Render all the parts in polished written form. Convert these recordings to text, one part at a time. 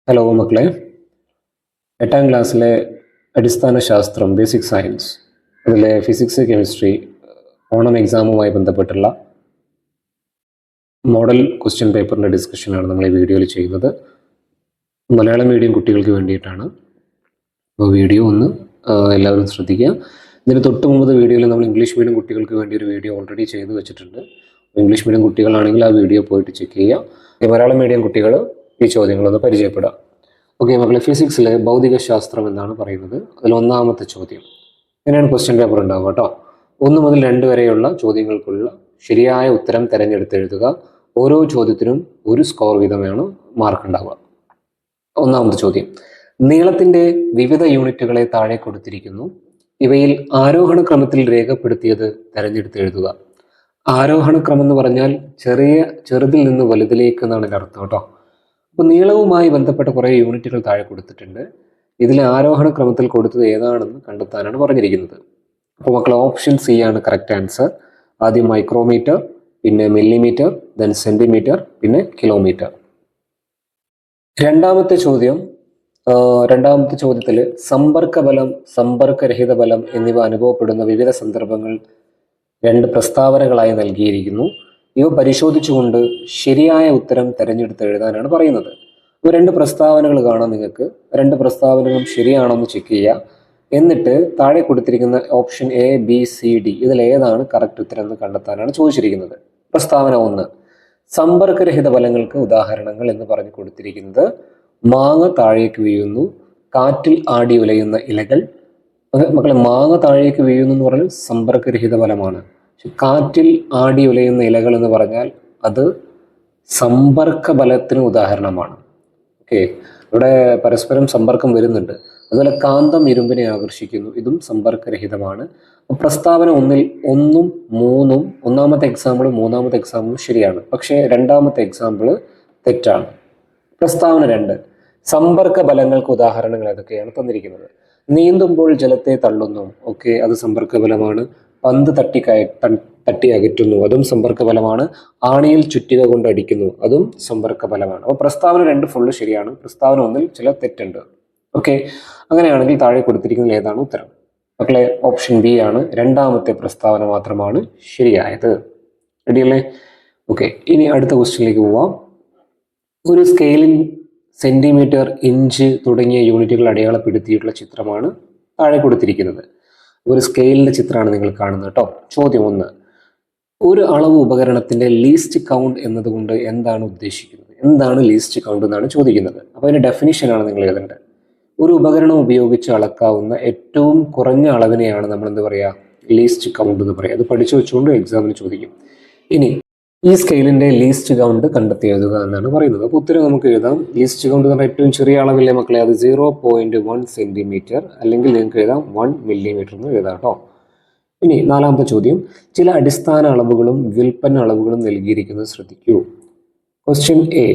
Hello മക്കളെ, 8ാം ക്ലാസ്സിലെ അടിസ്ഥാന ശാസ്ത്രം ബേസിക് സയൻസ് അതിലെ ഫിസിക്സ് കെമിസ്ട്രി ഓണം എക്സാമുമായി ബന്ധപ്പെട്ടുള്ള മോഡൽ ക്വസ്റ്റ്യൻ പേപ്പറിൻ്റെ ഡിസ്കഷനാണ് നമ്മൾ ഈ വീഡിയോയിൽ ചെയ്യുന്നത്. മലയാളം മീഡിയം കുട്ടികൾക്ക് വേണ്ടിയിട്ടാണ്. അപ്പോൾ വീഡിയോ ഒന്ന് എല്ലാവരും ശ്രദ്ധിക്കുക. ഇതിന് തൊട്ട് മുമ്പ് വീഡിയോയിൽ നമ്മൾ ഇംഗ്ലീഷ് മീഡിയം കുട്ടികൾക്ക് വേണ്ടി ഒരു വീഡിയോ ഓൾറെഡി ചെയ്തു വെച്ചിട്ടുണ്ട്. ഇംഗ്ലീഷ് മീഡിയം കുട്ടികളാണെങ്കിൽ ആ വീഡിയോ പോയിട്ട് ചെക്ക് ചെയ്യുക. മലയാളം മീഡിയം കുട്ടികൾ ഈ ചോദ്യങ്ങളൊന്ന് പരിചയപ്പെടുക. ഓക്കെ മക്കളെ, ഫിസിക്സിലെ ഭൗതിക ശാസ്ത്രം എന്നാണ് പറയുന്നത്. അതിൽ ഒന്നാമത്തെ ചോദ്യം ഇങ്ങനെയാണ് ക്വസ്റ്റ്യൻ പേപ്പർ ഉണ്ടാവുക കേട്ടോ. 1 മുതൽ 2 വരെയുള്ള ചോദ്യങ്ങൾക്കുള്ള ശരിയായ ഉത്തരം തിരഞ്ഞെടുത്തെഴുതുക. ഓരോ ചോദ്യത്തിനും 1 സ്കോർ വീതമാണ് മാർക്ക് ഉണ്ടാവുക. ഒന്നാമത്തെ ചോദ്യം, നീളത്തിന്റെ വിവിധ യൂണിറ്റുകളെ താഴെ കൊടുത്തിരിക്കുന്നു. ഇവയിൽ ആരോഹണ ക്രമത്തിൽ രേഖപ്പെടുത്തിയത് തിരഞ്ഞെടുത്തെഴുതുക. ആരോഹണ ക്രമം എന്ന് പറഞ്ഞാൽ ചെറുതിൽ നിന്ന് വലുതിലേക്ക് എന്നാണ് ഇതിൻ്റെ അർത്ഥം കേട്ടോ. അപ്പോൾ നീളവുമായി ബന്ധപ്പെട്ട കുറേ യൂണിറ്റുകൾ താഴെ കൊടുത്തിട്ടുണ്ട്. ഇതിൽ ആരോഹണ ക്രമത്തിൽ കൊടുത്തത് ഏതാണെന്ന് കണ്ടെത്താനാണ് പറഞ്ഞിരിക്കുന്നത്. അപ്പോൾ മക്കൾ ഓപ്ഷൻ സി ആണ് കറക്റ്റ് ആൻസർ. ആദ്യം മൈക്രോമീറ്റർ, പിന്നെ മില്ലിമീറ്റർ, ദെൻ സെന്റിമീറ്റർ, പിന്നെ കിലോമീറ്റർ. രണ്ടാമത്തെ ചോദ്യത്തിൽ സമ്പർക്ക ബലം, സമ്പർക്കരഹിത ബലം എന്നിവ അനുഭവപ്പെടുന്ന വിവിധ സന്ദർഭങ്ങൾ 2 പ്രസ്താവനകളായി നൽകിയിരിക്കുന്നു. ഇവ പരിശോധിച്ചുകൊണ്ട് ശരിയായ ഉത്തരം തിരഞ്ഞെടുത്ത് എഴുതാനാണ് പറയുന്നത്. 2 പ്രസ്താവനകൾ കാണാം നിങ്ങൾക്ക്. 2 പ്രസ്താവനകളും ശരിയാണോന്ന് ചെക്ക് ചെയ്യുക. എന്നിട്ട് താഴെ കൊടുത്തിരിക്കുന്ന option A, B, C, D ഇതിൽ ഏതാണ് കറക്റ്റ് ഉത്തരം എന്ന് കണ്ടെത്താനാണ് ചോദിച്ചിരിക്കുന്നത്. പ്രസ്താവന 1, സമ്പർക്കരഹിത ബലങ്ങൾക്ക് ഉദാഹരണങ്ങൾ എന്ന് പറഞ്ഞു കൊടുത്തിരിക്കുന്നത് മാങ്ങ താഴേക്ക് വീഴുന്നു, കാറ്റിൽ ആടി ഉലയുന്ന ഇലകൾ. മക്കളെ, മാങ്ങ താഴേക്ക് വീഴുന്നു എന്ന് പറഞ്ഞാൽ സമ്പർക്കരഹിത ബലമാണ്. കാറ്റിൽ ആടി ഉലയുന്ന ഇലകൾ എന്ന് പറഞ്ഞാൽ അത് സമ്പർക്ക ബലത്തിന് ഉദാഹരണമാണ്. ഓക്കെ, ഇവിടെ പരസ്പരം സമ്പർക്കം വരുന്നുണ്ട്. അതുപോലെ കാന്തം ഇരുമ്പിനെ ആകർഷിക്കുന്നു, ഇതും സമ്പർക്കരഹിതമാണ്. പ്രസ്താവന 1-ൽ 1ഉം 3ഉം ഒന്നാമത്തെ എക്സാമ്പിളും 3ാമത്തെ എക്സാമ്പിളും ശരിയാണ്. പക്ഷേ 2ാമത്തെ എക്സാമ്പിൾ തെറ്റാണ്. പ്രസ്താവന 2, സമ്പർക്ക ബലങ്ങൾക്ക് ഉദാഹരണങ്ങൾ ഏതൊക്കെയാണ് തന്നിരിക്കുന്നത്? നീന്തുമ്പോൾ ജലത്തെ തള്ളുന്നു, ഓക്കെ, അത് സമ്പർക്ക ബലമാണ്. പന്ത് തട്ടി അകറ്റുന്നു, അതും സമ്പർക്ക ബലമാണ്. ആണിയിൽ ചുറ്റിക കൊണ്ട് അടിക്കുന്നു, അതും സമ്പർക്ക ബലമാണ്. അപ്പോൾ പ്രസ്താവന 2 ഫുള്ള് ശരിയാണ്. പ്രസ്താവന 1-ൽ ചില തെറ്റുണ്ട്. ഓക്കെ, അങ്ങനെയാണെങ്കിൽ താഴെ കൊടുത്തിരിക്കുന്നതിൽ ഏതാണ് ഉത്തരം? മക്കളെ, ഓപ്ഷൻ ബി ആണ്. 2ാമത്തെ പ്രസ്താവന മാത്രമാണ് ശരിയായത്. റെഡിയല്ലേ? ഓക്കെ, ഇനി അടുത്ത ക്വസ്റ്റ്യനിലേക്ക് പോവാം. ഒരു സ്കെയിലിൽ സെന്റിമീറ്റർ, ഇഞ്ച് തുടങ്ങിയ യൂണിറ്റുകൾ അടയാളപ്പെടുത്തിയിട്ടുള്ള ചിത്രമാണ് താഴെ കൊടുത്തിരിക്കുന്നത്. ഒരു സ്കെയിലിന്റെ ചിത്രമാണ് നിങ്ങൾ കാണുന്നത് കേട്ടോ. ചോദ്യം 1, ഒരു അളവ് ഉപകരണത്തിന്റെ ലീസ്റ്റ് കൗണ്ട് എന്നതുകൊണ്ട് എന്താണ് ഉദ്ദേശിക്കുന്നത്? എന്താണ് ലീസ്റ്റ് കൗണ്ട് എന്നാണ് ചോദിക്കുന്നത്. അപ്പോൾ അതിന്റെ ഡെഫിനിഷനാണ് നിങ്ങൾ എഴുതേണ്ടത്. ഒരു ഉപകരണം ഉപയോഗിച്ച് അളക്കാവുന്ന ഏറ്റവും കുറഞ്ഞ അളവിനെയാണ് നമ്മൾ എന്ത് പറയുക? ലീസ്റ്റ് കൗണ്ട് എന്ന് പറയുക. അത് പഠിച്ചു വെച്ചുകൊണ്ട് എക്സാമിന് ചോദിക്കും. ഇനി ഈ സ്കെയിലിന്റെ ലീസ്റ്റ് കൗണ്ട് കണ്ടെത്തി എഴുതുക എന്നാണ് പറയുന്നത്. അപ്പോൾ ഉത്തരം നമുക്ക് എഴുതാം. ലീസ്റ്റ് കൗണ്ട് എന്ന് പറഞ്ഞാൽ ഏറ്റവും ചെറിയ അളവില്ലേ മക്കളെ? അത് 0.1 സെന്റിമീറ്റർ, അല്ലെങ്കിൽ നിങ്ങൾക്ക് എഴുതാം 1 മില്ലിമീറ്റർ എന്ന് എഴുതാം കേട്ടോ. ഇനി 4ാമത്തെ ചോദ്യം, ചില അടിസ്ഥാന അളവുകളും വ്യുൽപ്പന്ന അളവുകളും നൽകിയിരിക്കുന്നത് ശ്രദ്ധിക്കൂ. ക്വസ്റ്റ്യൻ എ,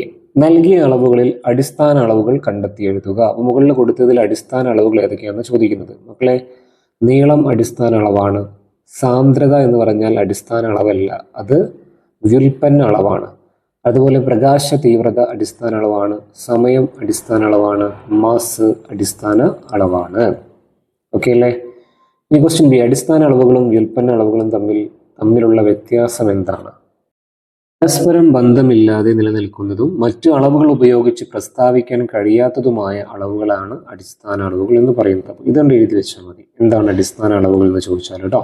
നൽകിയ അളവുകളിൽ അടിസ്ഥാന അളവുകൾ കണ്ടെത്തി എഴുതുക. അപ്പോൾ മുകളിൽ കൊടുത്തതിൽ അടിസ്ഥാന അളവുകൾ ഏതൊക്കെയാണെന്ന് ചോദിക്കുന്നത്. മക്കളെ, നീളം അടിസ്ഥാന അളവാണ്. സാന്ദ്രത എന്ന് പറഞ്ഞാൽ അടിസ്ഥാന അളവല്ല, അത് വ്യുൽപ്പന്ന അളവാണ്. അതുപോലെ പ്രകാശ തീവ്രത അടിസ്ഥാന അളവാണ്. സമയം അടിസ്ഥാന അളവാണ്. മാസ് അടിസ്ഥാന അളവാണ്. ഓക്കെ അല്ലേ? ഈ ക്വസ്റ്റ്യൻ ബി, അടിസ്ഥാന അളവുകളും വ്യുൽപ്പന്ന അളവുകളും തമ്മിലുള്ള വ്യത്യാസം എന്താണ്? പരസ്പരം ബന്ധമില്ലാതെ നിലനിൽക്കുന്നതും മറ്റു അളവുകൾ ഉപയോഗിച്ച് പ്രസ്താവിക്കാൻ കഴിയാത്തതുമായ അളവുകളാണ് അടിസ്ഥാന അളവുകൾ എന്ന് പറയുന്നത്. അപ്പോൾ ഇതുകൊണ്ട് എഴുതി വെച്ചാൽ മതി എന്താണ് അടിസ്ഥാന അളവുകൾ എന്ന് ചോദിച്ചാൽ കേട്ടോ.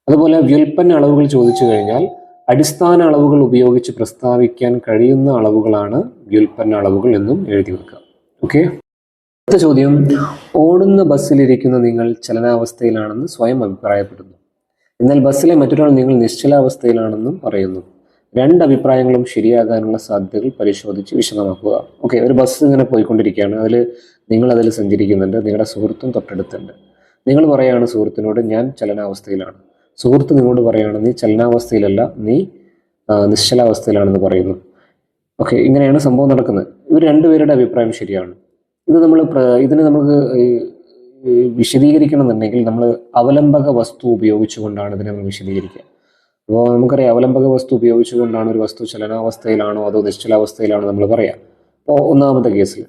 അതുപോലെ വ്യുൽപ്പന്ന അളവുകൾ ചോദിച്ചു കഴിഞ്ഞാൽ അടിസ്ഥാന അളവുകൾ ഉപയോഗിച്ച് പ്രസ്താവിക്കാൻ കഴിയുന്ന അളവുകളാണ് വ്യുൽപ്പന്ന അളവുകൾ എന്നും എഴുതി വെക്കുക. ഓക്കെ, അടുത്ത ചോദ്യം, ഓടുന്ന ബസ്സിലിരിക്കുന്ന നിങ്ങൾ ചലനാവസ്ഥയിലാണെന്ന് സ്വയം അഭിപ്രായപ്പെടുന്നു. എന്നാൽ ബസ്സിലെ മറ്റൊരാൾ നിങ്ങൾ നിശ്ചലാവസ്ഥയിലാണെന്നും പറയുന്നു. 2 അഭിപ്രായങ്ങളും ശരിയാകാനുള്ള സാധ്യതകൾ പരിശോധിച്ച് വിശദമാക്കുക. ഓക്കെ, ഒരു ബസ് ഇങ്ങനെ പോയിക്കൊണ്ടിരിക്കുകയാണ്. നിങ്ങൾ അതിൽ സഞ്ചരിക്കുന്നുണ്ട്. നിങ്ങളുടെ സുഹൃത്തും തൊട്ടടുത്തുണ്ട്. നിങ്ങൾ പറയുകയാണ് സുഹൃത്തിനോട്, ഞാൻ ചലനാവസ്ഥയിലാണ്. സുഹൃത്ത് നിങ്ങളോട് പറയുകയാണ്, നീ ചലനാവസ്ഥയിലല്ല, നീ നിശ്ചലാവസ്ഥയിലാണെന്ന് പറയുന്നു. ഓക്കെ, ഇങ്ങനെയാണ് സംഭവം നടക്കുന്നത്. ഇവർ 2 പേരുടെ അഭിപ്രായം ശരിയാണ്. ഇതിന് നമുക്ക് വിശദീകരിക്കണം എന്നുണ്ടെങ്കിൽ നമ്മൾ അവലംബക വസ്തു ഉപയോഗിച്ചുകൊണ്ടാണ് ഇതിനെ നമ്മൾ വിശദീകരിക്കുക. അപ്പോൾ നമുക്കറിയാം, അവലംബക വസ്തു ഉപയോഗിച്ചുകൊണ്ടാണ് ഒരു വസ്തു ചലനാവസ്ഥയിലാണോ അതോ നിശ്ചലാവസ്ഥയിലാണോ നമ്മൾ പറയാം. അപ്പോൾ ഒന്നാമത്തെ കേസിൽ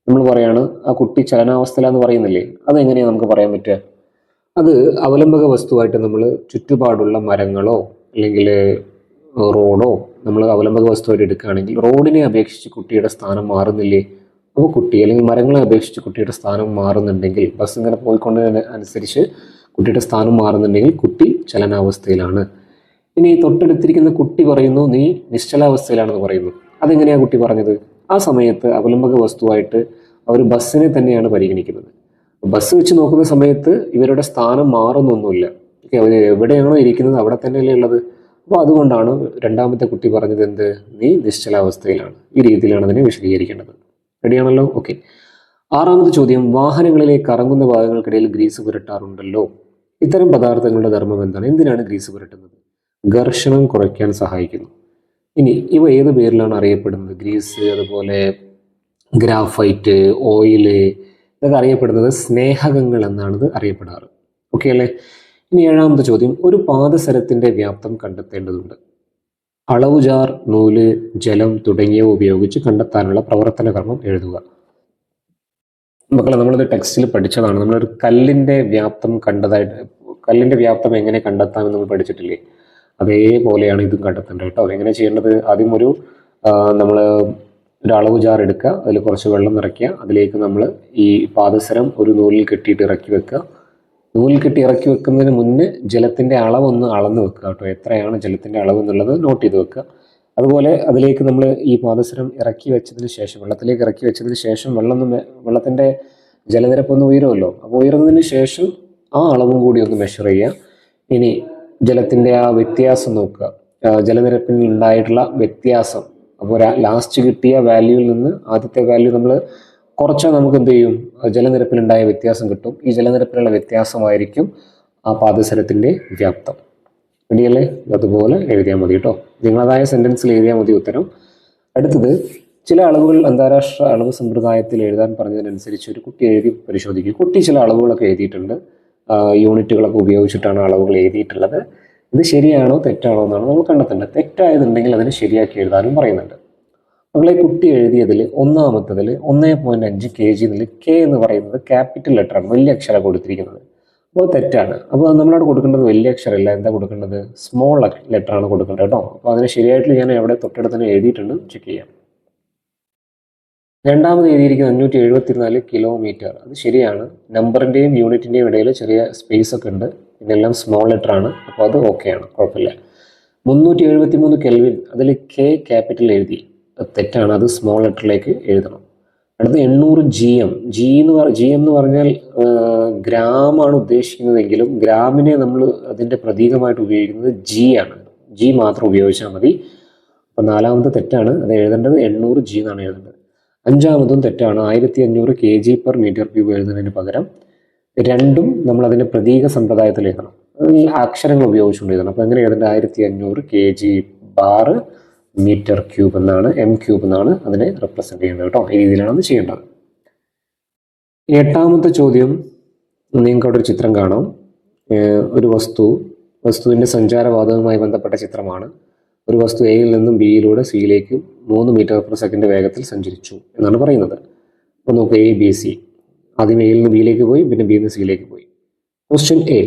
നമ്മൾ പറയാണ് ആ കുട്ടി ചലനാവസ്ഥയിലാന്ന് പറയുന്നില്ലേ, അതെങ്ങനെയാണ് നമുക്ക് പറയാൻ പറ്റുക? അത് അവലംബക വസ്തുവായിട്ട് നമ്മൾ ചുറ്റുപാടുള്ള മരങ്ങളോ അല്ലെങ്കിൽ റോഡോ നമ്മൾ അവലംബക വസ്തുവായിട്ട് എടുക്കുകയാണെങ്കിൽ റോഡിനെ അപേക്ഷിച്ച് കുട്ടിയുടെ സ്ഥാനം മാറുന്നില്ലേ? അപ്പോൾ കുട്ടി അല്ലെങ്കിൽ മരങ്ങളെ അപേക്ഷിച്ച് കുട്ടിയുടെ സ്ഥാനം മാറുന്നുണ്ടെങ്കിൽ, ബസ് ഇങ്ങനെ പോയിക്കൊണ്ടതിന് അനുസരിച്ച് കുട്ടിയുടെ സ്ഥാനം മാറുന്നുണ്ടെങ്കിൽ കുട്ടി ചലനാവസ്ഥയിലാണ്. ഇനി തൊട്ടടുത്തിരിക്കുന്ന കുട്ടി പറയുന്നു നീ നിശ്ചലാവസ്ഥയിലാണെന്ന് പറയുന്നു. അതെങ്ങനെയാണ് കുട്ടി പറഞ്ഞത്? ആ സമയത്ത് അവലംബക വസ്തുവായിട്ട് അവർ ബസ്സിനെ തന്നെയാണ് പരിഗണിക്കുന്നത്. ബസ് വെച്ച് നോക്കുന്ന സമയത്ത് ഇവരുടെ സ്ഥാനം മാറുന്നൊന്നുമില്ല. അവർ എവിടെയാണോ ഇരിക്കുന്നത് അവിടെ തന്നെയല്ലേ ഉള്ളത്. അപ്പോൾ അതുകൊണ്ടാണ് രണ്ടാമത്തെ കുട്ടി പറഞ്ഞത് എന്ത്? നീ നിശ്ചലാവസ്ഥയിലാണ്. ഈ രീതിയിലാണ് അതിനെ വിശദീകരിക്കേണ്ടത്. റെഡിയാണല്ലോ? ഓക്കെ. ആറാമത്തെ ചോദ്യം, വാഹനങ്ങളിലെ കറങ്ങുന്ന ഭാഗങ്ങൾക്കിടയിൽ ഗ്രീസ് പുരട്ടാറുണ്ടല്ലോ. ഇത്തരം പദാർത്ഥങ്ങളുടെ ധർമ്മം എന്താണ്? എന്തിനാണ് ഗ്രീസ് പുരട്ടുന്നത്? ഘർഷണം കുറയ്ക്കാൻ സഹായിക്കുന്നു. ഇനി ഇവ ഏത് പേരിലാണ് അറിയപ്പെടുന്നത്? ഗ്രീസ്, അതുപോലെ ഗ്രാഫൈറ്റ്, ഓയില്, ഇതൊക്കെ അറിയപ്പെടുന്നത് സ്നേഹകങ്ങൾ എന്നാണ് ഇത് അറിയപ്പെടാറ്. ഓക്കെ അല്ലേ? ഇനി ഏഴാമത്തെ ചോദ്യം, ഒരു പാദസരത്തിന്റെ വ്യാപ്തം കണ്ടെത്തേണ്ടതുണ്ട്. അളവുജാർ, നൂല്, ജലം തുടങ്ങിയവ ഉപയോഗിച്ച് കണ്ടെത്താനുള്ള പ്രവർത്തന ക്രമം എഴുതുക. മക്കളെ, നമ്മളിത് ടെക്സ്റ്റിൽ പഠിച്ചതാണ്. നമ്മളൊരു കല്ലിന്റെ വ്യാപ്തം കല്ലിന്റെ വ്യാപ്തം എങ്ങനെ കണ്ടെത്താമെന്ന് നമ്മൾ പഠിച്ചിട്ടില്ലേ? അതേപോലെയാണ് ഇതും കണ്ടെത്തേണ്ടത് കേട്ടോ. എങ്ങനെ ചെയ്യേണ്ടത്? ആദ്യം നമ്മൾ ഒരു അളവ് ജാർ എടുക്കുക, അതിൽ കുറച്ച് വെള്ളം നിറയ്ക്കുക, അതിലേക്ക് നമ്മൾ ഈ പാദസരം ഒരു നൂലിൽ കെട്ടിയിട്ട് ഇറക്കി വെക്കുക. നൂലിൽ കെട്ടി ഇറക്കി വെക്കുന്നതിന് മുന്നേ ജലത്തിൻ്റെ അളവൊന്ന് അളന്ന് വെക്കുക കേട്ടോ. എത്രയാണ് ജലത്തിൻ്റെ അളവ് എന്നുള്ളത് നോട്ട് ചെയ്ത് വെക്കുക. അതുപോലെ അതിലേക്ക് നമ്മൾ ഈ പാദസരം ഇറക്കി വെച്ചതിന് ശേഷം, വെള്ളത്തിലേക്ക് ഇറക്കി വെച്ചതിന് ശേഷം വെള്ളത്തിൻ്റെ ജലനിരപ്പൊന്ന് ഉയരുമല്ലോ. അപ്പോൾ ഉയർന്നതിന് ശേഷം ആ അളവും കൂടി ഒന്ന് മെഷർ ചെയ്യുക. ഇനി ജലത്തിൻ്റെ ആ വ്യത്യാസം നോക്കുക, ജലനിരപ്പിൽ ഉണ്ടായിട്ടുള്ള വ്യത്യാസം. അപ്പോൾ ലാസ്റ്റ് കിട്ടിയ വാല്യൂവിൽ നിന്ന് ആദ്യത്തെ വാല്യൂ നമ്മൾ കുറച്ചാൽ നമുക്ക് എന്ത് ചെയ്യും? ജലനിരപ്പിലുണ്ടായ വ്യത്യാസം കിട്ടും. ഈ ജലനിരപ്പിലുള്ള വ്യത്യാസമായിരിക്കും ആ പാദസരത്തിൻ്റെ വ്യാപ്തം. റെഡിയല്ലേ? അതുപോലെ എഴുതിയാൽ മതി കേട്ടോ. നിങ്ങളതായ സെൻറ്റൻസിൽ എഴുതിയാൽ മതി ഉത്തരം. അടുത്തത്, ചില അളവുകൾ അന്താരാഷ്ട്ര അളവ് സമ്പ്രദായത്തിൽ എഴുതാൻ പറഞ്ഞതിനനുസരിച്ച് ഒരു കുട്ടി എഴുതി പരിശോധിക്കും. കുട്ടി ചില അളവുകളൊക്കെ എഴുതിയിട്ടുണ്ട്, യൂണിറ്റുകളൊക്കെ ഉപയോഗിച്ചിട്ടാണ് അളവുകൾ എഴുതിയിട്ടുള്ളത്. ഇത് ശരിയാണോ തെറ്റാണോ എന്നാണ് നമ്മൾ കണ്ടെത്തേണ്ടത്. തെറ്റായതുണ്ടെങ്കിൽ അതിനെ ശരിയാക്കി എഴുതാനും പറയുന്നുണ്ട്. മകളെ, കുട്ടി എഴുതിയതിൽ ഒന്നാമത്തതിൽ 1.5 kg എന്നതിൽ കെ എന്ന് പറയുന്നത് ക്യാപിറ്റൽ ലെറ്ററാണ്, വലിയ അക്ഷരം കൊടുത്തിരിക്കുന്നത്. അപ്പോൾ തെറ്റാണ്. അപ്പോൾ നമ്മളവിടെ കൊടുക്കേണ്ടത് വലിയ അക്ഷരമല്ല, എന്താ കൊടുക്കേണ്ടത്? സ്മോൾ ലെറ്ററാണ് കൊടുക്കേണ്ടത് കേട്ടോ. അപ്പോൾ അതിന് ശരിയായിട്ട് ഞാൻ അവിടെ തൊട്ടടുത്ത് തന്നെ എഴുതിയിട്ടുണ്ട്, ചെക്ക് ചെയ്യാം. രണ്ടാമത് എഴുതിയിരിക്കുന്നത് 574 കിലോമീറ്റർ. അത് ശരിയാണ്. നമ്പറിൻ്റെയും യൂണിറ്റിൻ്റെയും ഇടയിൽ ചെറിയ സ്പേസ് ഒക്കെ ഉണ്ട്, പിന്നെ എല്ലാം സ്മോൾ ലെറ്റർ ആണ്. അപ്പോൾ അത് ഓക്കെയാണ്, കുഴപ്പമില്ല. 373 കെൽവിൻ, അതിൽ കെ ക്യാപിറ്റൽ എഴുതി, തെറ്റാണ്. അത് സ്മോൾ ലെറ്ററിലേക്ക് എഴുതണം. അടുത്ത 800 GM. GM എന്ന് പറഞ്ഞാൽ ഗ്രാമാണ് ഉദ്ദേശിക്കുന്നതെങ്കിലും ഗ്രാമിനെ നമ്മൾ അതിൻ്റെ പ്രതീകമായിട്ട് ഉപയോഗിക്കുന്നത് G ആണ്. G മാത്രം ഉപയോഗിച്ചാൽ മതി. അപ്പോൾ നാലാമത്തെ തെറ്റാണ്, അത് എഴുതേണ്ടത് 800 G എന്നാണ് എഴുതേണ്ടത്. അഞ്ചാമതും തെറ്റാണ്. 1500 kg/m³ എഴുതുന്നതിന് പകരം രണ്ടും നമ്മൾ അതിൻ്റെ പ്രതീക സമ്പ്രദായത്തിൽ എഴുതണം, അക്ഷരങ്ങൾ ഉപയോഗിച്ചുകൊണ്ട് എഴുതണം. അപ്പോൾ എങ്ങനെ എഴുതേണ്ടത്? 1500 kg/m³ എന്നാണ്, m³ എന്നാണ് അതിനെ റെപ്രസെൻ്റ് ചെയ്യുന്നത് കേട്ടോ. ഈ രീതിയിലാണ് അത് ചെയ്യേണ്ടത്. എട്ടാമത്തെ ചോദ്യം, നിങ്ങൾക്ക് അവിടെ ഒരു ചിത്രം കാണാം. ഒരു വസ്തുവിൻ്റെ സഞ്ചാരവാതവുമായി ബന്ധപ്പെട്ട ചിത്രമാണ്. ഒരു വസ്തു എയിൽ നിന്നും ബിയിലൂടെ സിയിലേക്ക് 3 മീറ്റർ/സെക്കൻഡ് വേഗത്തിൽ സഞ്ചരിച്ചു എന്നാണ് പറയുന്നത്. അപ്പോൾ നോക്കുക, ABC. ആദ്യം എയിൽ നിന്ന് ബിയിലേക്ക് പോയി, പിന്നെ ബിയിൽ നിന്ന് സിയിലേക്ക് പോയി. ക്വസ്റ്റ്യൻ എ,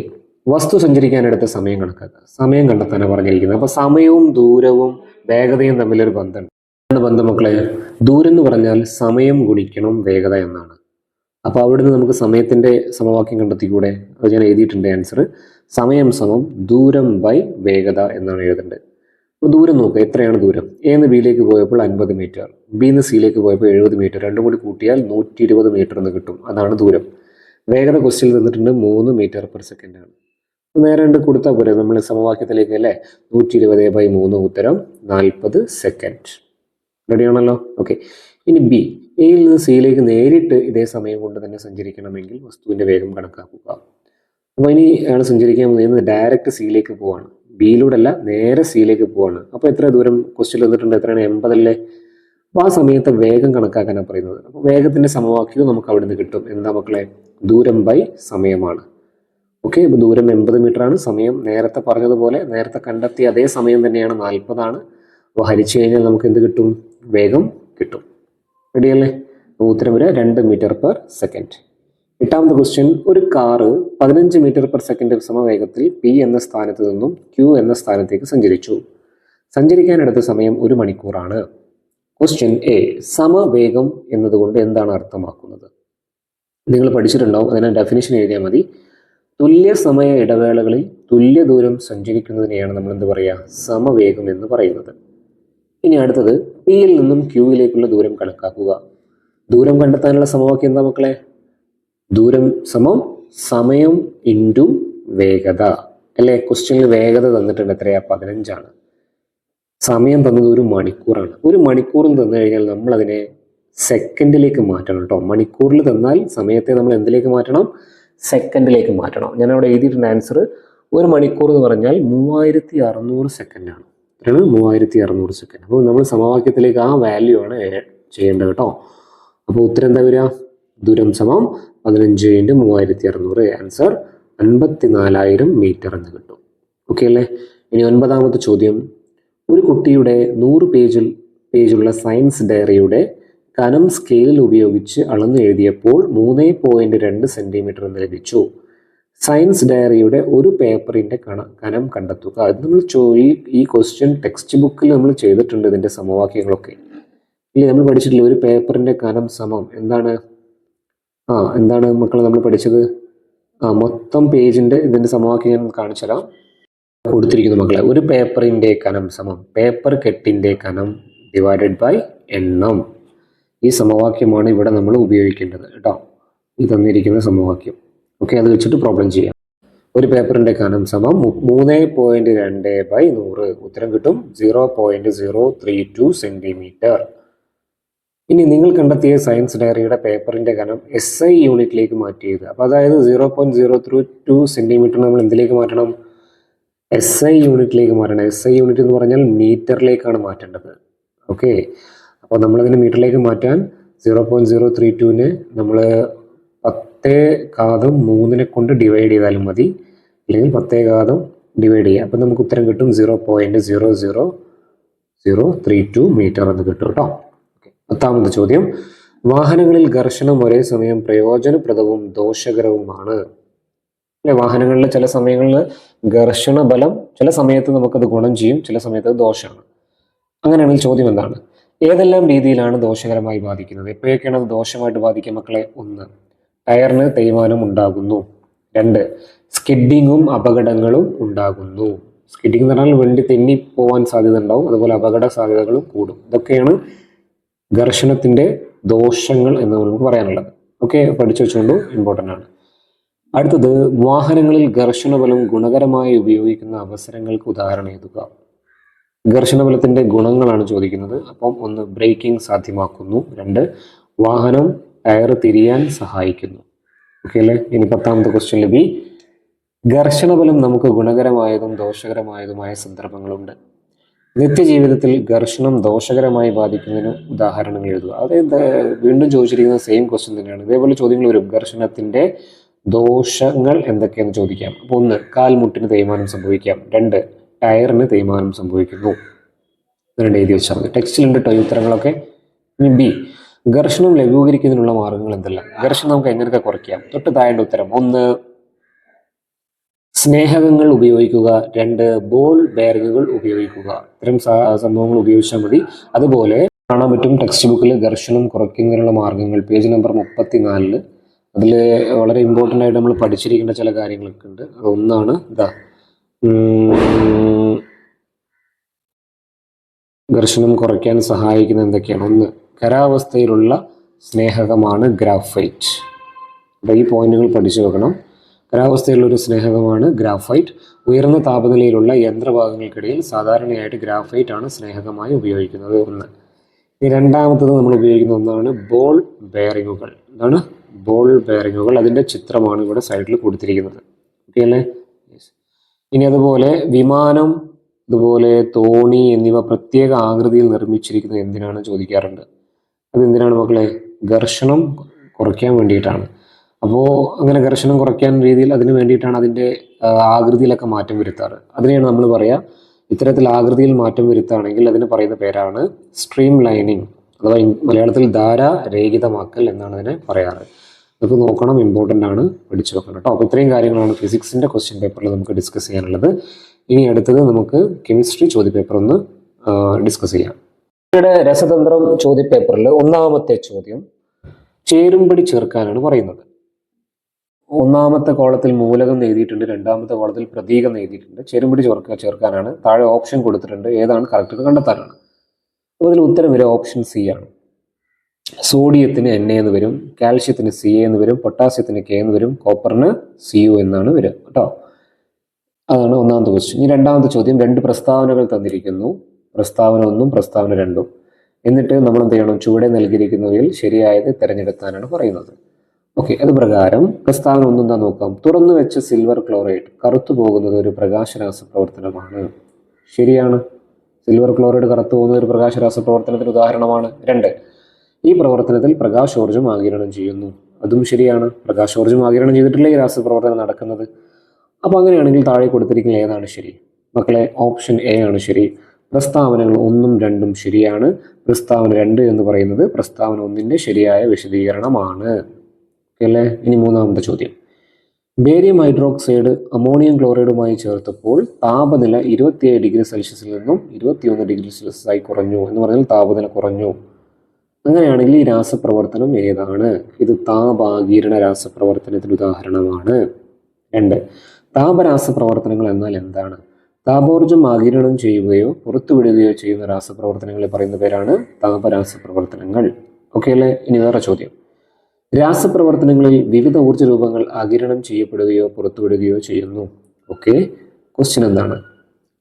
വസ്തു സഞ്ചരിക്കാനെടുത്ത സമയം കണക്കാക്കുക. സമയം കണ്ടെത്താനാണ് പറഞ്ഞിരിക്കുന്നത്. അപ്പോൾ സമയവും ദൂരവും വേഗതയും തമ്മിലൊരു ബന്ധമുണ്ട്. എന്താണ് ബന്ധം മക്കളെ? ദൂരം എന്ന് പറഞ്ഞാൽ സമയം ഗുണിക്കണം വേഗത എന്നാണ്. അപ്പോൾ അവിടുന്ന് നമുക്ക് സമയത്തിൻ്റെ സമവാക്യം കണ്ടെത്തിക്കൂടെ? അത് ഞാൻ എഴുതിയിട്ടുണ്ട് ആൻസർ. സമയം സമം ദൂരം ബൈ വേഗത എന്നാണ് എഴുതേണ്ടത്. അപ്പോൾ ദൂരം നോക്കുക, എത്രയാണ് ദൂരം? എന്ന് ബിയിലേക്ക് പോയപ്പോൾ 50 മീറ്റർ, ബിന്ന് സിയിലേക്ക് പോയപ്പോൾ 70 മീറ്റർ, രണ്ടും കൂടി കൂട്ടിയാൽ 120 മീറ്റർ എന്ന് കിട്ടും. അതാണ് ദൂരം. വേഗത ക്വസ്റ്റ്യനിൽ തന്നിട്ടുണ്ട് 3 മീറ്റർ/സെക്കൻഡ് ആണ്. നേരെ രണ്ട് കൊടുത്താൽ പോരെ നമ്മൾ സമവാക്യത്തിലേക്ക് അല്ലേ? 120/3 ഉത്തരം 40 സെക്കൻഡ്. റെഡിയാണല്ലോ? ഓക്കെ. ഇനി ബി, എയിൽ നിന്ന് സിയിലേക്ക് നേരിട്ട് ഇതേ സമയം കൊണ്ട് തന്നെ സഞ്ചരിക്കണമെങ്കിൽ വസ്തുവിൻ്റെ വേഗം കണക്കാക്കുക. അപ്പോൾ ഇനി അയാൾ സഞ്ചരിക്കാൻ പോകുന്നത് ഡയറക്റ്റ് സിയിലേക്ക് പോവാണ്, ബിയിലൂടെ അല്ല, നേരെ സിയിലേക്ക് പോവാണ്. അപ്പോൾ എത്ര ദൂരം ക്വസ്റ്റ്യൻ തന്നിട്ടുണ്ട്? എത്രയാണ്? 80 അല്ലേ? അപ്പോൾ ആ സമയത്ത് വേഗം കണക്കാക്കാനാണ് പറയുന്നത്. അപ്പോൾ വേഗത്തിൻ്റെ സമവാക്യവും നമുക്ക് അവിടെ നിന്ന് കിട്ടും. എന്താ മക്കളെ? ദൂരം ബൈ സമയമാണ്. ഓക്കെ. അപ്പോൾ ദൂരം 80 മീറ്റർ ആണ്, സമയം നേരത്തെ പറഞ്ഞതുപോലെ നേരത്തെ കണ്ടെത്തിയ അതേ സമയം തന്നെയാണ്, 40 ആണ്. അപ്പോൾ ഹരിച്ചു കഴിഞ്ഞാൽ നമുക്ക് എന്ത് കിട്ടും? വേഗം കിട്ടും. റെഡിയല്ലേ? ഉത്തരം വരിക 2 മീറ്റർ പെർ സെക്കൻഡ്. എട്ടാമത്തെ ക്വസ്റ്റ്യൻ, ഒരു കാറ് 15 മീറ്റർ പെർ സെക്കൻഡ് സമവേഗത്തിൽ പി എന്ന സ്ഥാനത്ത് നിന്നും ക്യൂ എന്ന സ്ഥാനത്തേക്ക് സഞ്ചരിച്ചു. സഞ്ചരിക്കാനെടുത്ത സമയം 1 മണിക്കൂറാണ്. ക്വസ്റ്റ്യൻ എ, സമവേഗം എന്നതുകൊണ്ട് എന്താണ് അർത്ഥമാക്കുന്നത്? നിങ്ങൾ പഠിച്ചിട്ടുണ്ടാവും, അതിനെ ഡെഫിനിഷൻ എഴുതിയാൽ മതി. തുല്യ സമയ ഇടവേളകളിൽ തുല്യ ദൂരം സഞ്ചരിക്കുന്നതിനെയാണ് നമ്മൾ എന്ത് പറയുക? സമവേഗം എന്ന് പറയുന്നത്. ഇനി അടുത്തത്, പിയിൽ നിന്നും ക്യൂവിലേക്കുള്ള ദൂരം കണക്കാക്കുക. ദൂരം കണ്ടെത്താനുള്ള സമവാക്യം എന്താ മക്കളെ? ദൂരം സമം സമയം ഇൻറ്റു വേഗത അല്ലേ? ക്വസ്റ്റ്യനിൽ വേഗത തന്നിട്ടുണ്ട്, എത്രയാ? 15 സമയം തന്നത് 1 മണിക്കൂറാണ്. 1 മണിക്കൂറിൽ തന്നു കഴിഞ്ഞാൽ നമ്മൾ അതിനെ സെക്കൻഡിലേക്ക് മാറ്റണം കേട്ടോ. മണിക്കൂറിൽ തന്നാൽ സമയത്തെ നമ്മൾ എന്തിലേക്ക് മാറ്റണം? സെക്കൻഡിലേക്ക് മാറ്റണം. ഞാൻ അവിടെ എഴുതിയിട്ടുണ്ട് ആൻസർ. 1 മണിക്കൂർ എന്ന് പറഞ്ഞാൽ 3600 സെക്കൻഡാണ്. എത്രയാണ്? 3600 സെക്കൻഡ്. അപ്പോൾ നമ്മൾ സമവാക്യത്തിലേക്ക് ആ വാല്യൂ ആണ് ചെയ്യേണ്ടത് കേട്ടോ. അപ്പോൾ ഉത്തരം എന്താ വരിക? ദൂരം സമം 15 × 3600, ആൻസർ 54,000 മീറ്റർ എന്ന് കിട്ടും. ഓക്കെ അല്ലേ? ഇനി 9ാമത്തെ ചോദ്യം, ഒരു കുട്ടിയുടെ 100 പേജുള്ള സയൻസ് ഡയറിയുടെ കനം സ്കെയിലിൽ ഉപയോഗിച്ച് അളന്ന് എഴുതിയപ്പോൾ 3.2 സെന്റിമീറ്റർ എന്ന് ലഭിച്ചു. സയൻസ് ഡയറിയുടെ ഒരു പേപ്പറിന്റെ കനം കണ്ടെത്തുക. ഇത് നമ്മൾ ഈ ക്വസ്റ്റ്യൻ ടെക്സ്റ്റ് ബുക്കിൽ നമ്മൾ ചെയ്തിട്ടുണ്ട്, ഇതിന്റെ സമവാക്യങ്ങളൊക്കെ ഇല്ലേ? നമ്മൾ പഠിച്ചിട്ടില്ല, ഒരു പേപ്പറിന്റെ കനം സമം എന്താണ്? എന്താണ് മക്കളെ നമ്മൾ പഠിച്ചത്? മൊത്തം പേജിന്റെ ഇതിന്റെ സമവാക്യം ഞാൻ കാണിച്ചു തരാം. കൊടുത്തിരിക്കുന്നു മക്കളെ, ഒരു പേപ്പറിന്റെ കനം സമം പേപ്പർ കെട്ടിന്റെ കനം ഡിവൈഡഡ് ബൈ എണ്ണം. ഈ സമവാക്യമാണ് ഇവിടെ നമ്മൾ ഉപയോഗിക്കേണ്ടത് കേട്ടോ. ഈ തന്നിരിക്കുന്ന സമവാക്യം. ഓക്കെ, അത് വെച്ചിട്ട് പ്രോബ്ലം ചെയ്യാം. ഒരു പേപ്പറിന്റെ കനം സമം 3.2/100. ഉത്തരം കിട്ടും 0.032 സെന്റിമീറ്റർ. ഇനി നിങ്ങൾ കണ്ടെത്തിയ സയൻസ് ഡയറിയുടെ പേപ്പറിന്റെ കനം SI യൂണിറ്റിലേക്ക് മാറ്റിയത്. അപ്പോൾ അതായത് 0.032 സെന്റിമീറ്റർ നമ്മൾ എന്തിലേക്ക് മാറ്റണം? SI യൂണിറ്റിലേക്ക് മാറ്റണം. SI യൂണിറ്റ് എന്ന് പറഞ്ഞാൽ മീറ്ററിലേക്കാണ് മാറ്റേണ്ടത്. ഓക്കെ, അപ്പോൾ നമ്മളതിന് മീറ്ററിലേക്ക് മാറ്റാൻ 0.032നെ നമ്മൾ 10⁻³ കൊണ്ട് ഡിവൈഡ് ചെയ്താലും മതി, അല്ലെങ്കിൽ 10⁻ ഡിവൈഡ് ചെയ്യുക. അപ്പം നമുക്ക് ഉത്തരം കിട്ടും 0.00032 മീറ്റർ എന്ന് കിട്ടും കേട്ടോ. 10ാമത്തെ ചോദ്യം, വാഹനങ്ങളിൽ ഘർഷണം ഒരേ സമയം പ്രയോജനപ്രദവും ദോഷകരവുമാണ്. അല്ലെ, വാഹനങ്ങളിൽ ചില സമയങ്ങളിൽ ഘർഷണ ബലം ചില സമയത്ത് നമുക്കത് ഗുണം ചെയ്യും, ചില സമയത്ത് അത് ദോഷമാണ്. അങ്ങനെയാണെങ്കിൽ ചോദ്യം എന്താണ്? ഏതെല്ലാം രീതിയിലാണ് ദോഷകരമായി ബാധിക്കുന്നത്? എപ്പോഴൊക്കെയാണ് അത് ദോഷമായിട്ട് ബാധിക്കുക മക്കളെ? 1, ടയറിന് തേയ്മാനം ഉണ്ടാകുന്നു. 2, സ്കിഡിങ്ങും അപകടങ്ങളും ഉണ്ടാകുന്നു. സ്കിഡിങ് എന്ന് പറഞ്ഞാൽ വണ്ടി തെന്നി പോകാൻ സാധ്യത ഉണ്ടാവും, അതുപോലെ അപകട സാധ്യതകളും കൂടും. ഇതൊക്കെയാണ് ഘർഷണത്തിന്റെ ദോഷങ്ങൾ എന്ന് നമുക്ക് പറയാനുള്ളത്. ഓക്കെ, പഠിച്ചു വെച്ചുകൊണ്ട് ഇമ്പോർട്ടൻ്റ് ആണ്. അടുത്തത്, വാഹനങ്ങളിൽ ഘർഷണബലം ഗുണകരമായി ഉപയോഗിക്കുന്ന അവസരങ്ങൾക്ക് ഉദാഹരണം എഴുതുക. ഘർഷണബലത്തിന്റെ ഗുണങ്ങളാണ് ചോദിക്കുന്നത്. അപ്പം 1, ബ്രേക്കിംഗ് സാധ്യമാക്കുന്നു. 2, വാഹനം ടയർ തിരിയാൻ സഹായിക്കുന്നു. ഓക്കെ അല്ലേ? ഇനി 10ാമത്തെ ക്വസ്റ്റ്യൻ ബി, ഘർഷണബലം നമുക്ക് ഗുണകരമായതും ദോഷകരമായതുമായ സന്ദർഭങ്ങളുണ്ട്. നിത്യജീവിതത്തിൽ ഘർഷണം ദോഷകരമായി ബാധിക്കുന്നതിന് ഉദാഹരണങ്ങൾ എഴുതുക. അതായത് വീണ്ടും ചോദിച്ചിരിക്കുന്ന സെയിം ക്വസ്റ്റ്യൻ തന്നെയാണ്. ഇതേപോലെ ചോദ്യങ്ങൾ വരും. ഘർഷണത്തിന്റെ ദോഷങ്ങൾ എന്തൊക്കെയെന്ന് ചോദിക്കാം. അപ്പോൾ 1, കാൽമുട്ടിന് തേയ്മാനം സംഭവിക്കാം. 2, ടയറിന് തേയ്മാനം സംഭവിക്കുന്നു. ഇതിനെ എഴുതി വെച്ചാൽ മതി. ടെക്സ്റ്റിലുണ്ട് കേട്ടോ ഈ ഉത്തരങ്ങളൊക്കെ. ഇനി ബി, ഘർഷണം ലഘൂകരിക്കുന്നതിനുള്ള മാർഗങ്ങൾ എന്തെല്ലാം? ഘർഷണം നമുക്ക് എങ്ങനെയൊക്കെ കുറയ്ക്കാം? തൊട്ട് താഴേണ്ട ഉത്തരം. 1, സ്നേഹകങ്ങൾ ഉപയോഗിക്കുക. 2, ബോൾ ബെയറിങ്ങുകൾ ഉപയോഗിക്കുക. ഇത്തരം സംഭവങ്ങൾ ഉപയോഗിച്ചാൽ മതി. അതുപോലെ കാണാൻ പറ്റും ടെക്സ്റ്റ് ബുക്കിൽ ഘർഷണം കുറയ്ക്കുന്നതിനുള്ള മാർഗങ്ങൾ, പേജ് നമ്പർ 34. അതിൽ വളരെ ഇമ്പോർട്ടൻ്റ് ആയിട്ട് നമ്മൾ പഠിച്ചിരിക്കേണ്ട ചില കാര്യങ്ങളൊക്കെ ഉണ്ട്. അതൊന്നാണ് ഘർഷണം കുറയ്ക്കാൻ സഹായിക്കുന്ന എന്തൊക്കെയാണ്? 1, ഖരാവസ്ഥയിലുള്ള സ്നേഹകമാണ് ഗ്രാഫൈറ്റ്. അപ്പോൾ ഈ പോയിന്റുകൾ പഠിച്ചു വെക്കണം. ഖരാവസ്ഥയിലുള്ള ഒരു സ്നേഹകമാണ് ഗ്രാഫൈറ്റ്. ഉയർന്ന താപനിലയിലുള്ള യന്ത്രഭാഗങ്ങൾക്കിടയിൽ സാധാരണയായിട്ട് ഗ്രാഫൈറ്റ് ആണ് സ്നേഹകമായി ഉപയോഗിക്കുന്നത്. 1. ഇനി 2ാമത്തത് നമ്മൾ ഉപയോഗിക്കുന്ന ഒന്നാണ് ബോൾ ബെയറിങ്ങുകൾ. എന്താണ് ബോൾ ബെയറിങ്ങുകൾ? അതിൻ്റെ ചിത്രമാണ് ഇവിടെ സൈഡിൽ കൊടുത്തിരിക്കുന്നത്. ഓക്കെ അല്ലേ? ഇനി അതുപോലെ വിമാനം, അതുപോലെ തോണി എന്നിവ പ്രത്യേക ആകൃതിയിൽ നിർമ്മിച്ചിരിക്കുന്നത് എന്തിനാണ് ചോദിക്കാറുണ്ട്. അതെന്തിനാണ് മക്കളെ? ഘർഷണം കുറയ്ക്കാൻ വേണ്ടിയിട്ടാണ്. അപ്പോൾ അങ്ങനെ ഘർഷണം കുറയ്ക്കാൻ രീതിയിൽ അതിന് വേണ്ടിയിട്ടാണ് അതിൻ്റെ ആകൃതിയിലൊക്കെ മാറ്റം വരുത്താറ്. അതിനെയാണ് നമ്മൾ പറയുക, ഇത്തരത്തിൽ ആകൃതിയിൽ മാറ്റം വരുത്തുകയാണെങ്കിൽ അതിന് പറയുന്ന പേരാണ് സ്ട്രീം ലൈനിങ് അഥവാ മലയാളത്തിൽ ധാരാരഹിതമാക്കൽ എന്നാണ് അതിനെ പറയാറ്. നമുക്ക് നോക്കണം, ഇമ്പോർട്ടൻ്റ് ആണ്, പഠിച്ചു വെക്കണം കേട്ടോ. അപ്പോൾ ഇത്രയും കാര്യങ്ങളാണ് ഫിസിക്സിൻ്റെ ക്വസ്റ്റ്യൻ പേപ്പറിൽ നമുക്ക് ഡിസ്കസ് ചെയ്യാനുള്ളത്. ഇനി അടുത്തത് നമുക്ക് കെമിസ്ട്രി ചോദ്യപേപ്പർ ഒന്ന് ഡിസ്കസ് ചെയ്യാം. ഇവിടെ രസതന്ത്രം ചോദ്യപേപ്പറിൽ ഒന്നാമത്തെ ചോദ്യം ചേരുംപടി ചേർക്കാനാണ് പറയുന്നത്. ഒന്നാമത്തെ കോളത്തിൽ മൂലകം എഴുതിയിട്ടുണ്ട്, രണ്ടാമത്തെ കോളത്തിൽ പ്രതീകം എഴുതിയിട്ടുണ്ട്. ചേരുംപടി ചേർക്കാനാണ്. താഴെ ഓപ്ഷൻ കൊടുത്തിട്ടുണ്ട്, ഏതാണ് കറക്റ്റ് കണ്ടെത്താനാണ്. അപ്പോൾ അതിൽ ഉത്തരം വരും ഓപ്ഷൻ സി ആണ്. സോഡിയത്തിന് Na എന്ന് വരും, കാൽഷ്യത്തിന് Ca എന്ന് വരും, പൊട്ടാസ്യത്തിന് K എന്ന് വരും, കോപ്പറിന് Cu എന്നാണ് വരിക കേട്ടോ. അതാണ് ഒന്നാമത്തെ ക്വസ്റ്റ്യൻ. ഇനി രണ്ടാമത്തെ ചോദ്യം, രണ്ട് പ്രസ്താവനകൾ തന്നിരിക്കുന്നു, പ്രസ്താവന 1 പ്രസ്താവന 2. എന്നിട്ട് നമ്മൾ എന്ത് ചെയ്യണം, ചുവടെ നൽകിയിരിക്കുന്നവയിൽ ശരിയായത് തിരഞ്ഞെടുക്കാനാണ് പറയുന്നത്. ഓക്കെ, അത് പ്രകാരം പ്രസ്താവന 1 എന്താ നോക്കാം. തുറന്നു വെച്ച സിൽവർ ക്ലോറൈഡ് കറുത്തു പോകുന്നത് ഒരു പ്രകാശരാസ പ്രവർത്തനമാണ്. ശരിയാണ്, സിൽവർ ക്ലോറൈഡ് കറുത്തു പോകുന്നത് ഒരു പ്രകാശരാസ പ്രവർത്തനത്തിന് ഉദാഹരണമാണ്. 2, ഈ പ്രവർത്തനത്തിൽ പ്രകാശോർജ്ജം ആഗിരണം ചെയ്യുന്നു. അതും ശരിയാണ്, പ്രകാശോർജ്ജം ആഗിരണം ചെയ്തിട്ടില്ല ഈ രാസപ്രവർത്തനം നടക്കുന്നത്. അപ്പോൾ അങ്ങനെയാണെങ്കിൽ താഴെ കൊടുത്തിരിക്കുന്ന ഏതാണ് ശരി? മക്കളെ, ഓപ്ഷൻ എ ആണ് ശരി. പ്രസ്താവനകൾ 1ഉം 2ഉം ശരിയാണ്. പ്രസ്താവന 2 എന്ന് പറയുന്നത് പ്രസ്താവന 1ന്റെ ശരിയായ വിശദീകരണമാണ്. ഓക്കെ അല്ലേ? ഇനി മൂന്നാമത്തെ ചോദ്യം, ബേരിയം ഹൈഡ്രോക്സൈഡ് അമോണിയം ക്ലോറൈഡുമായി ചേർത്തപ്പോൾ താപനില 27 ഡിഗ്രി സെൽഷ്യസിൽ നിന്നും 21 ഡിഗ്രി സെൽഷ്യസായി കുറഞ്ഞു എന്ന് പറഞ്ഞാൽ താപനില കുറഞ്ഞു. അങ്ങനെയാണെങ്കിൽ ഈ രാസപ്രവർത്തനം ഏതാണ്? ഇത് താപാഗീരണ രാസപ്രവർത്തനത്തിന് ഉദാഹരണമാണ്. 2, താപരാസപ്രവർത്തനങ്ങൾ എന്നാൽ എന്താണ്? താപോർജ്ജം ആഗിരണം ചെയ്യുകയോ പുറത്തുവിടുകയോ ചെയ്യുന്ന രാസപ്രവർത്തനങ്ങളെ പറയുന്ന പേരാണ് താപരാസപ്രവർത്തനങ്ങൾ. ഓക്കെ അല്ലേ? ഇനി വേറെ ചോദ്യം, രാസപ്രവർത്തനങ്ങളിൽ വിവിധ ഊർജ്ജ രൂപങ്ങൾ ആഗിരണം ചെയ്യപ്പെടുകയോ പുറത്തുവിടുകയോ ചെയ്യുന്നു. ഓക്കെ, ക്വസ്റ്റ്യൻ എന്താണ്?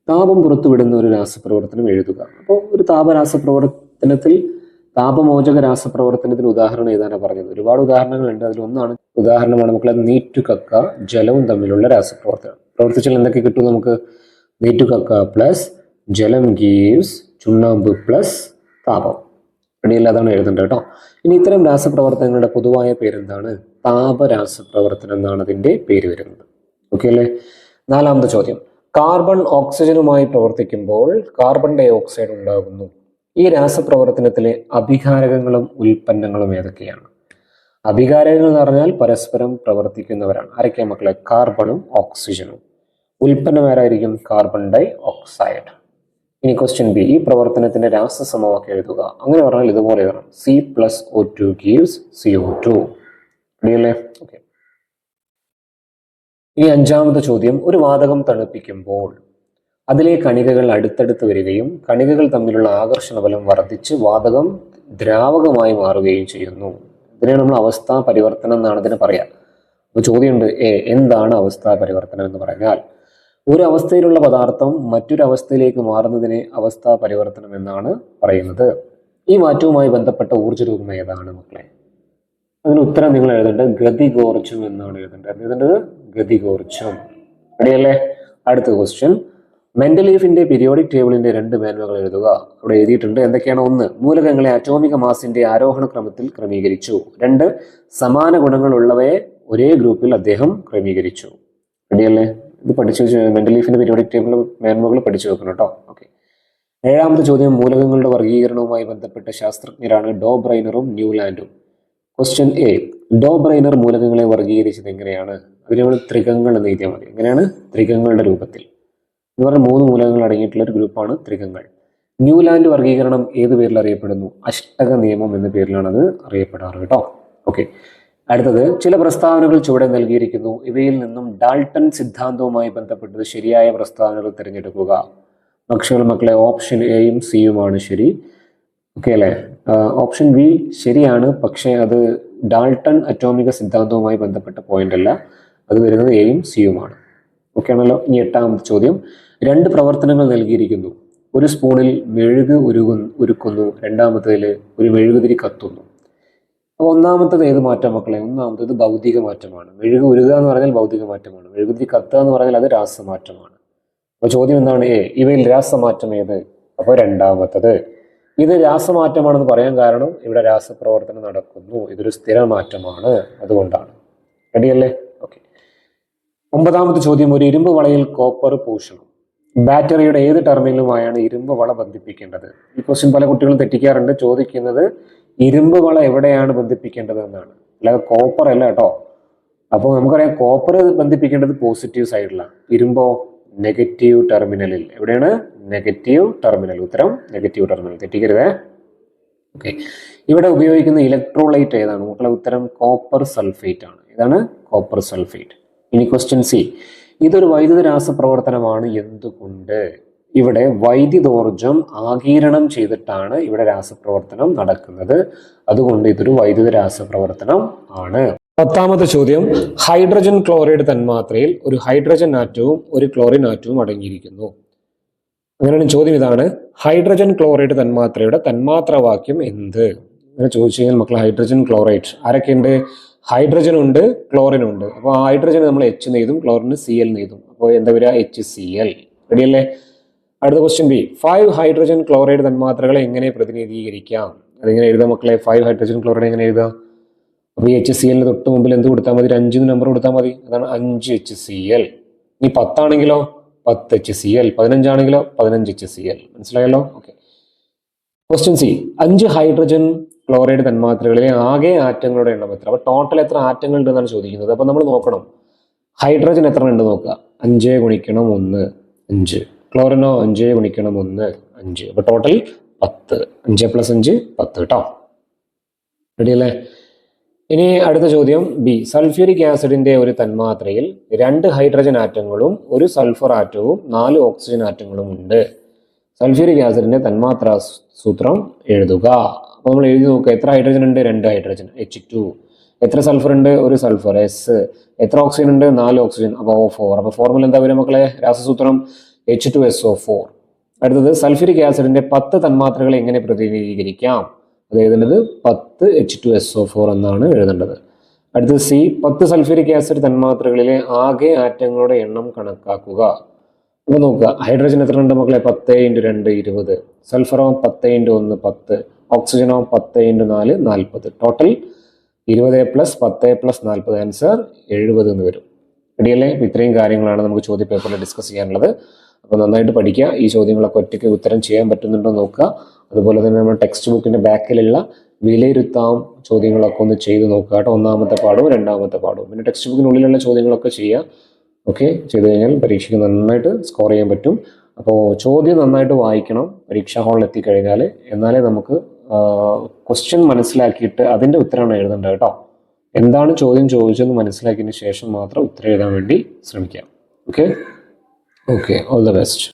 താപം പുറത്തുവിടുന്ന ഒരു രാസപ്രവർത്തനം എഴുതുക. അപ്പോൾ ഒരു താപരാസപ്രവർത്തനത്തിൽ താപമോചക രാസപ്രവർത്തനത്തിന് ഉദാഹരണം ഏതാണ് പറഞ്ഞത്? ഒരുപാട് ഉദാഹരണങ്ങളുണ്ട്. അതിലൊന്നാണ് ഉദാഹരണമാണ് മക്കളെ നീറ്റുകക്ക ജലവും തമ്മിലുള്ള രാസപ്രവർത്തനം. പ്രവർത്തിച്ചാൽ എന്തൊക്കെ കിട്ടും നമുക്ക്? നീറ്റുകക്ക പ്ലസ് ജലം ഗീവ്സ് ചുണ്ണാമ്പ് പ്ലസ് താപം. ഇടയിൽ അതാണ് എഴുതേണ്ടത് കേട്ടോ. ഇനി ഇത്തരം രാസപ്രവർത്തനങ്ങളുടെ പൊതുവായ പേരെന്താണ്? താപരാസപ്രവർത്തനം എന്നാണ് അതിൻ്റെ പേര് വരുന്നത്. ഓക്കെ അല്ലേ? നാലാമത്തെ ചോദ്യം, കാർബൺ ഓക്സിജനുമായി പ്രവർത്തിക്കുമ്പോൾ കാർബൺ ഡൈ ഓക്സൈഡ് ഉണ്ടാകുന്നു. ഈ രാസപ്രവർത്തനത്തിലെ അഭികാരകങ്ങളും ഉൽപ്പന്നങ്ങളും ഏതൊക്കെയാണ്? അഭികാരകങ്ങൾ എന്ന് പറഞ്ഞാൽ പരസ്പരം പ്രവർത്തിക്കുന്നവരാണ്. ആരൊക്കെയാ മക്കളെ? കാർബണും ഓക്സിജനും. ഉൽപ്പന്നം ആരായിരിക്കും? Carbon dioxide. ഇനി ക്വസ്റ്റ്യൻ ബി, ഈ പ്രവർത്തനത്തിന്റെ രാസസമവാക്യം എഴുതുക. അങ്ങനെ പറഞ്ഞാൽ ഇതുപോലെ എഴുതണം, C+O2 gives CO2. റെഡിയല്ലേ? ഓക്കെ. ഇനി അഞ്ചാമത്തെ ചോദ്യം, ഒരു വാതകം തണുപ്പിക്കുമ്പോൾ അതിലെ കണികകൾ അടുത്തടുത്ത് വരികയും കണികകൾ തമ്മിലുള്ള ആകർഷണ ബലം വർദ്ധിച്ച് വാതകം ദ്രാവകമായി മാറുകയും ചെയ്യുന്നു. ഇതിനെയാണ് നമ്മൾ അവസ്ഥാ പരിവർത്തനം എന്നാണ് ഇതിനെ പറയാം. അപ്പോൾ ചോദ്യമുണ്ട്, എന്താണ് അവസ്ഥാ പരിവർത്തനം എന്ന് പറഞ്ഞാൽ? ഒരു അവസ്ഥയിലുള്ള പദാർത്ഥം മറ്റൊരു അവസ്ഥയിലേക്ക് മാറുന്നതിനെ അവസ്ഥാ പരിവർത്തനം എന്നാണ് പറയുന്നത്. ഈ മാറ്റവുമായി ബന്ധപ്പെട്ട ഊർജ്ജരൂപം ഏതാണ് മക്കളെ? അതിന് ഉത്തരം നിങ്ങൾ എഴുതേണ്ടത് ഗതികോർജ്ജം എന്നാണ് എഴുതേണ്ടത്. ഗതികോർജ്ജം. റെഡിയല്ലേ? അടുത്ത ക്വസ്റ്റ്യൻ, മെൻഡലീഫിന്റെ പീരിയോഡിക് ടേബിളിന്റെ 2 മേന്മകൾ എഴുതുക. അവിടെ എഴുതിയിട്ടുണ്ട് എന്തൊക്കെയാണ്? 1, മൂലകങ്ങളെ അറ്റോമിക മാസിന്റെ ആരോഹണ ക്രമത്തിൽ ക്രമീകരിച്ചു. 2, സമാന ഗുണങ്ങളുള്ളവയെ ഒരേ ഗ്രൂപ്പിൽ അദ്ദേഹം ക്രമീകരിച്ചു. റെഡിയല്ലേ? ഇത് പഠിച്ചു വെച്ച് മെൻഡലീഫിന്റെ പീരിയോഡിക് ടേബിൾ മേന്മകൾ പഠിച്ചു വെക്കണം കേട്ടോ. ഓക്കെ. ഏഴാമത്തെ ചോദ്യം, മൂലകങ്ങളുടെ വർഗീകരണവുമായി ബന്ധപ്പെട്ട ശാസ്ത്രജ്ഞരാണ് ഡോബ്രൈനറും ന്യൂലാൻഡും. ക്വസ്റ്റ്യൻ എ, ഡോബ്രൈനർ മൂലകങ്ങളെ വർഗീകരിച്ചത് എങ്ങനെയാണ്? അതിന് നമ്മൾ ത്രികങ്ങൾ എന്ന് എഴുതിയാൽ മതി. എങ്ങനെയാണ്? ത്രികങ്ങളുടെ രൂപത്തിൽ. എന്ന് പറഞ്ഞാൽ 3 മൂലകങ്ങൾ അടങ്ങിയിട്ടുള്ള ഒരു ഗ്രൂപ്പാണ് ത്രികങ്ങൾ. ന്യൂലാൻഡ് വർഗീകരണം ഏത് പേരിൽ അറിയപ്പെടുന്നു? അഷ്ടക നിയമം എന്ന പേരിലാണ് അത് അറിയപ്പെടാറ് കേട്ടോ. ഓക്കെ. അടുത്തത്, ചില പ്രസ്താവനകൾ ചുവടെ നൽകിയിരിക്കുന്നു. ഇവയിൽ നിന്നും ഡാൾട്ടൺ സിദ്ധാന്തവുമായി ബന്ധപ്പെട്ടത് ശരിയായ പ്രസ്താവനകൾ തിരഞ്ഞെടുക്കുക. മക്കളെ ഓപ്ഷൻ എയും സിയുമാണ് ശരി. ഓക്കെ അല്ലേ? ഓപ്ഷൻ ബി ശരിയാണ്, പക്ഷേ അത് ഡാൾട്ടൺ അറ്റോമിക സിദ്ധാന്തവുമായി ബന്ധപ്പെട്ട പോയിന്റ് അല്ല. അത് വരുന്നത് എയും സിയുമാണ്. ഓക്കെ ആണല്ലോ? ഇനി എട്ടാമത്തെ ചോദ്യം, 2 പ്രവർത്തനങ്ങൾ നൽകിയിരിക്കുന്നു. ഒരു സ്പൂണിൽ മെഴുക് ഉരുക്കുന്നു, രണ്ടാമത്തേതിൽ ഒരു മെഴുകുതിരി കത്തുന്നു. അപ്പോൾ ഒന്നാമത്തത് ഏത് മാറ്റം മക്കളെ? ഒന്നാമത്തത് ഭൗതിക മാറ്റമാണ്. മെഴുക് ഉരുക എന്ന് പറഞ്ഞാൽ ഭൗതിക മാറ്റമാണ്. മെഴുകുതിരി കത്തുക എന്ന് പറഞ്ഞാൽ അത് രാസമാറ്റമാണ്. അപ്പോൾ ചോദ്യം എന്താണ്? ഇവയിൽ രാസമാറ്റം ഏത്? അപ്പോൾ രണ്ടാമത്തത്. ഇത് രാസമാറ്റമാണെന്ന് പറയാൻ കാരണം ഇവിടെ രാസപ്രവർത്തനം നടക്കുന്നു, ഇതൊരു സ്ഥിരമാറ്റമാണ്, അതുകൊണ്ടാണ്. റെഡിയല്ലേ? ഓക്കെ. 9ാമത്തെ ചോദ്യം, ഒരു ഇരുമ്പ് വളയിൽ കോപ്പർ പൂഷണം. ബാറ്ററിയുടെ ഏത് ടെർമിനലുമായാണ് ഇരുമ്പ് വള ബന്ധിപ്പിക്കേണ്ടത്? ഈ ക്വസ്റ്റ്യൻ പല കുട്ടികളും തെറ്റിക്കാറുണ്ട്. ചോദിക്കുന്നത് ഇരുമ്പ് വള എവിടെയാണ് ബന്ധിപ്പിക്കേണ്ടത് എന്നാണ്, അല്ലാതെ കോപ്പർ അല്ല കേട്ടോ. അപ്പോൾ നമുക്കറിയാം കോപ്പർ ബന്ധിപ്പിക്കേണ്ടത് പോസിറ്റീവ് സൈഡിലാണ്, ഇരുമ്പോ നെഗറ്റീവ് ടെർമിനലിൽ. എവിടെയാണ്? Negative terminal. ഉത്തരം നെഗറ്റീവ് ടെർമിനൽ, തെറ്റിക്കരുതേ. ഓക്കെ, ഇവിടെ ഉപയോഗിക്കുന്ന ഇലക്ട്രോലൈറ്റ് ഏതാണ്? മക്കളെ ഉത്തരം കോപ്പർ സൾഫേറ്റ് ആണ്. ഇതാണ് കോപ്പർ സൾഫേറ്റ്. ഇനി ക്വസ്റ്റ്യൻ സി, ഇതൊരു വൈദ്യുത രാസപ്രവർത്തനമാണ്. എന്തുകൊണ്ട്? ഇവിടെ വൈദ്യുതോർജം ആഗിരണം ചെയ്തിട്ടാണ് ഇവിടെ രാസപ്രവർത്തനം നടക്കുന്നത്. അതുകൊണ്ട് ഇതൊരു വൈദ്യുത രാസപ്രവർത്തനം ആണ്. 10ാമത്തെ ചോദ്യം, ഹൈഡ്രജൻ ക്ലോറൈഡ് തന്മാത്രയിൽ ഒരു ഹൈഡ്രജൻ ആറ്റവും ഒരു ക്ലോറിൻ ആറ്റവും അടങ്ങിയിരിക്കുന്നു. അങ്ങനെയാണ് ചോദ്യം. ഇതാണ് ഹൈഡ്രജൻ ക്ലോറൈഡ് തന്മാത്രയുടെ തന്മാത്രവാക്യം എന്ത്? അങ്ങനെ ചോദിച്ചു കഴിഞ്ഞാൽ മക്കൾ ഹൈഡ്രജൻ ക്ലോറൈഡ് ആരൊക്കെയുണ്ട്? ഹൈഡ്രജൻ ഉണ്ട്, ക്ലോറിൻ ഉണ്ട്. അപ്പോൾ ഹൈഡ്രജൻ നമ്മൾ H എഴുതും, ക്ലോറിന് Cl എഴുതും. അപ്പോൾ എന്താ വരിക? HCl. റെഡിയല്ലേ? അടുത്ത ക്വസ്റ്റ്യൻ ബി, 5 ഹൈഡ്രജൻ ക്ലോറൈഡ് തന്മാത്രകളെ എങ്ങനെ പ്രതിനിധീകരിക്കാം? അതെങ്ങനെ എഴുതാം മക്കളെ? 5 ഹൈഡ്രജൻ ക്ലോറൈഡ് എങ്ങനെ എഴുതാം? അപ്പോൾ ഈ HCl തൊട്ട് മുമ്പിൽ എന്ത് കൊടുത്താൽ മതി? 5 നമ്പർ കൊടുത്താൽ മതി. അതാണ് 5 HCl. ഇനി 10 ആണെങ്കിലോ 10 HCl, 15 ആണെങ്കിലോ 15 HCl. മനസ്സിലായല്ലോ? Okay. Question C, 5 hydrogen chloride തന്മാത്രകളിലെ ആകെ ആറ്റങ്ങളുടെ എണ്ണം എത്ര? അപ്പോൾ ടോട്ടൽ എത്ര ആറ്റങ്ങൾ ഉണ്ടെന്നാണ് ചോദിക്കുന്നത്. അപ്പോൾ നമ്മൾ നോക്കണം ഹൈഡ്രജൻ എത്ര ഉണ്ട് നോക്കുക. 5 ഗുണിക്കണം 1 5, ക്ലോറിനോ 5 ഗുണിക്കണം 1 5. അപ്പോൾ ടോട്ടൽ 10. 5 + 5 10 കേട്ടോ. റെഡിയല്ലേ? ഇനി അടുത്ത ചോദ്യം ബി, സൾഫ്യൂരിക് ആസിഡിന്റെ ഒരു തന്മാത്രയിൽ 2 ഹൈഡ്രജൻ ആറ്റങ്ങളും 1 സൾഫർ ആറ്റവും 4 ഓക്സിജൻ ആറ്റങ്ങളും ഉണ്ട്. സൾഫ്യൂരിക് ആസിഡിന്റെ തന്മാത്രാ സൂത്രം എഴുതുക. അപ്പോൾ നമ്മൾ എഴുതി നോക്കുക. എത്ര ഹൈഡ്രജൻ ഉണ്ട്? 2 ഹൈഡ്രജൻ H2. എത്ര സൾഫർ ഉണ്ട്? 1 സൾഫർ S. എത്ര ഓക്സിജൻ ഉണ്ട്? 4 ഓക്സിജൻ, അപ്പോൾ O4. അപ്പോൾ ഫോർമുല എന്താ വരും മക്കളെ? രാസസൂത്രം H2SO4. അടുത്തത് സൾഫ്യൂരിക് ആസിഡിന്റെ 10 തന്മാത്രകളെ എങ്ങനെ പ്രതിനിധീകരിക്കാം? അത് എഴുതേണ്ടത് 10 H2SO4 എന്നാണ് എഴുതേണ്ടത്. അടുത്തത് സി, 10 സൾഫ്യൂരിക് ആസിഡ് തന്മാത്രകളിലെ ആകെ ആറ്റങ്ങളുടെ എണ്ണം കണക്കാക്കുക. അപ്പോൾ നോക്കുക, ഹൈഡ്രജൻ എത്ര ഉണ്ട് മക്കളെ? 10 × 2 20, സൾഫറോ 10 × 1 10, ഓക്സിജനോ 10 × 4 40. ടോട്ടൽ 20 + 10 + 40, ആൻസർ 70 എന്ന് വരും. റെഡിയല്ലേ? ഇത്രയും കാര്യങ്ങളാണ് നമുക്ക് ചോദ്യ പേപ്പറിൽ ഡിസ്കസ് ചെയ്യാനുള്ളത്. അപ്പോൾ നന്നായിട്ട് പഠിക്കുക. ഈ ചോദ്യങ്ങളൊക്കെ ഒറ്റയ്ക്ക് ഉത്തരം ചെയ്യാൻ പറ്റുന്നുണ്ടോ നോക്കുക. അതുപോലെ തന്നെ നമ്മുടെ ടെക്സ്റ്റ് ബുക്കിന്റെ ബാക്കിലുള്ള വിലയിരുത്താം ചോദ്യങ്ങളൊക്കെ ഒന്ന് ചെയ്ത് നോക്കുക കേട്ടോ. 1ാമത്തെ പാഠവും 2ാമത്തെ പാഠവും പിന്നെ ടെക്സ്റ്റ് ബുക്കിനുള്ളിലുള്ള ചോദ്യങ്ങളൊക്കെ ചെയ്യുക. ഓക്കെ, ചെയ്ത് കഴിഞ്ഞാൽ പരീക്ഷയ്ക്ക് നന്നായിട്ട് സ്കോർ ചെയ്യാൻ പറ്റും. അപ്പോൾ ചോദ്യം നന്നായിട്ട് വായിക്കണം പരീക്ഷാ ഹാളിൽ എത്തിക്കഴിഞ്ഞാൽ. എന്നാലേ നമുക്ക് ക്വസ്റ്റ്യൻ മനസ്സിലാക്കിയിട്ട് അതിൻ്റെ ഉത്തരമാണ് എഴുതേണ്ടത് കേട്ടോ. എന്താണ് ചോദ്യം ചോദിച്ചതെന്ന് മനസ്സിലാക്കിയതിന് ശേഷം മാത്രം ഉത്തരം എഴുതാൻ വേണ്ടി ശ്രമിക്കാം. Okay, all the best.